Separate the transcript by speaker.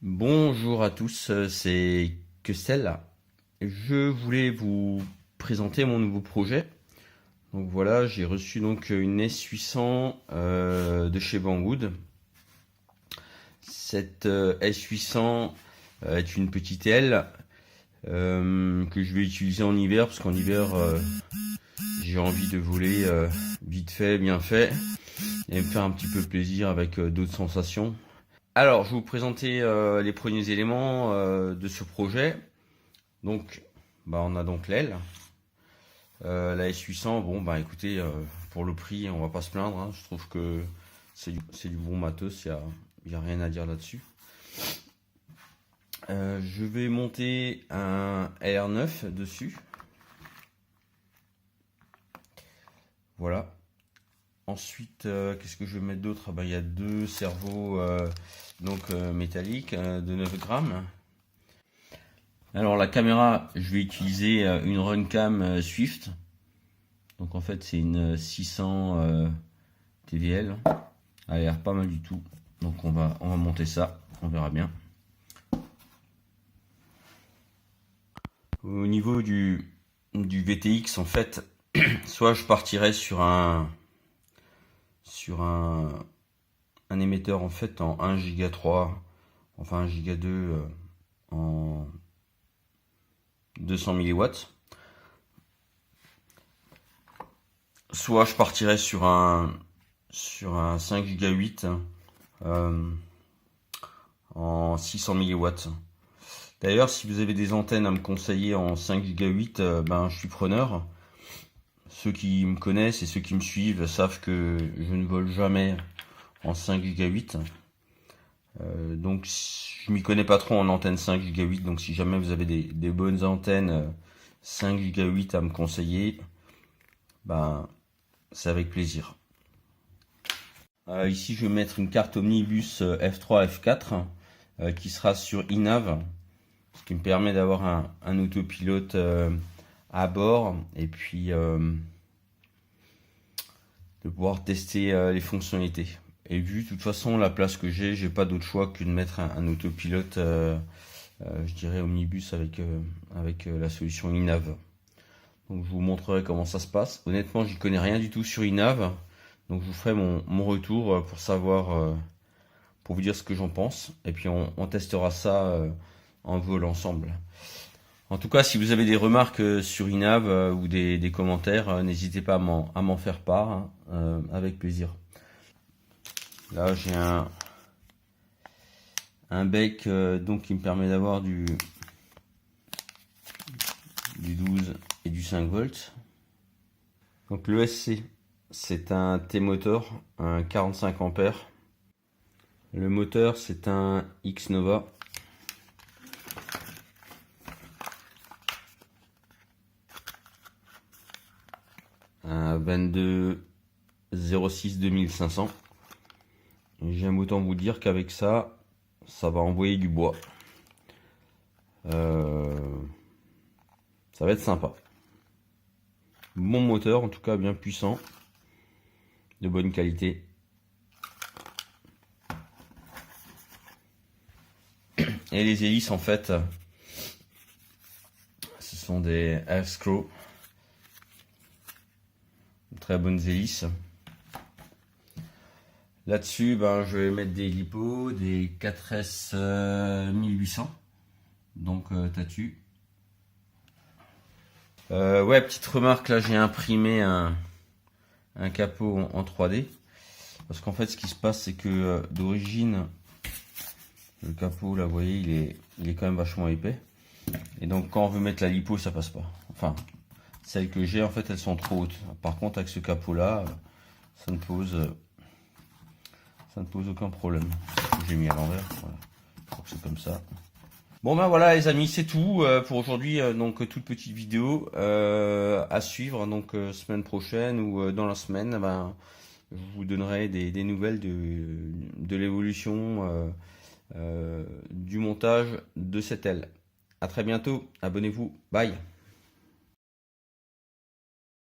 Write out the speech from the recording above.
Speaker 1: Bonjour à tous, c'est Questel. Je voulais vous présenter mon nouveau projet. Donc voilà, j'ai reçu donc une S800 de chez Banggood. Cette S800 est une petite aile que je vais utiliser en hiver parce qu'en hiver j'ai envie de voler vite fait, bien fait et me faire un petit peu plaisir avec d'autres sensations. Alors, je vais vous présenter les premiers éléments de ce projet. Donc, on a donc l'aile, la S800. Bon, écoutez, pour le prix, on va pas se plaindre, hein. Je trouve que c'est du bon matos. Il y a rien à dire là-dessus. Je vais monter un LR9 dessus. Voilà. Ensuite, qu'est-ce que je vais mettre d'autre? Il y a deux cerveaux métalliques de 9 grammes. Alors la caméra, je vais utiliser une Runcam Swift. Donc en fait c'est une 600 TVL. Elle a l'air pas mal du tout. Donc on va monter ça, on verra bien. Au niveau du VTX, en fait, soit je partirais sur un émetteur en fait en 1 Go 3, enfin 1 Go 2 en 200 milliwatts. Soit je partirais sur un 5 Go 8 en 600 milliwatts. D'ailleurs, si vous avez des antennes à me conseiller en 5 Go 8, je suis preneur. Ceux qui me connaissent et ceux qui me suivent savent que je ne vole jamais en 5 Go 8. Donc je m'y connais pas trop en antenne 5 Go 8, donc si jamais vous avez des bonnes antennes 5 Go 8 à me conseiller, c'est avec plaisir. Ici je vais mettre une carte Omnibus F3 F4 qui sera sur INAV, ce qui me permet d'avoir un autopilote à bord et puis de pouvoir tester les fonctionnalités. Et vu de toute façon la place que j'ai pas d'autre choix que de mettre un autopilote, je dirais Omnibus avec la solution INAV. Donc je vous montrerai comment ça se passe. Honnêtement, j'y connais rien du tout sur INAV, donc je vous ferai mon retour pour savoir, pour vous dire ce que j'en pense. Et puis on testera ça en vol ensemble. En tout cas, si vous avez des remarques sur INAV ou des commentaires, n'hésitez pas à m'en faire part, hein, avec plaisir. Là, j'ai un bec donc qui me permet d'avoir du 12 et du 5 volts. Donc le SC, c'est un T-motor, un 45 ampères. Le moteur, c'est un X-Nova. Un 2206 2500. J'aime autant vous dire qu'avec ça va envoyer du bois. Ça va être sympa. Bon moteur, en tout cas bien puissant, de bonne qualité. Et les hélices, en fait, ce sont des F-Screw. Très bonnes hélices. Là-dessus, je vais mettre des LiPo, des 4S 1800, donc Tatu. Petite remarque, là j'ai imprimé un capot en 3D, parce qu'en fait ce qui se passe c'est que d'origine, le capot là vous voyez il est quand même vachement épais, et donc quand on veut mettre la LiPo ça passe pas. Enfin, celles que j'ai en fait elles sont trop hautes. Par contre avec ce capot là, ça ne pose aucun problème. J'ai mis à l'envers, voilà. Donc c'est comme ça. Bon voilà les amis, c'est tout pour aujourd'hui. Donc toute petite vidéo à suivre. Donc semaine prochaine ou dans la semaine, je vous donnerai des nouvelles de l'évolution du montage de cette aile. À très bientôt. Abonnez-vous. Bye.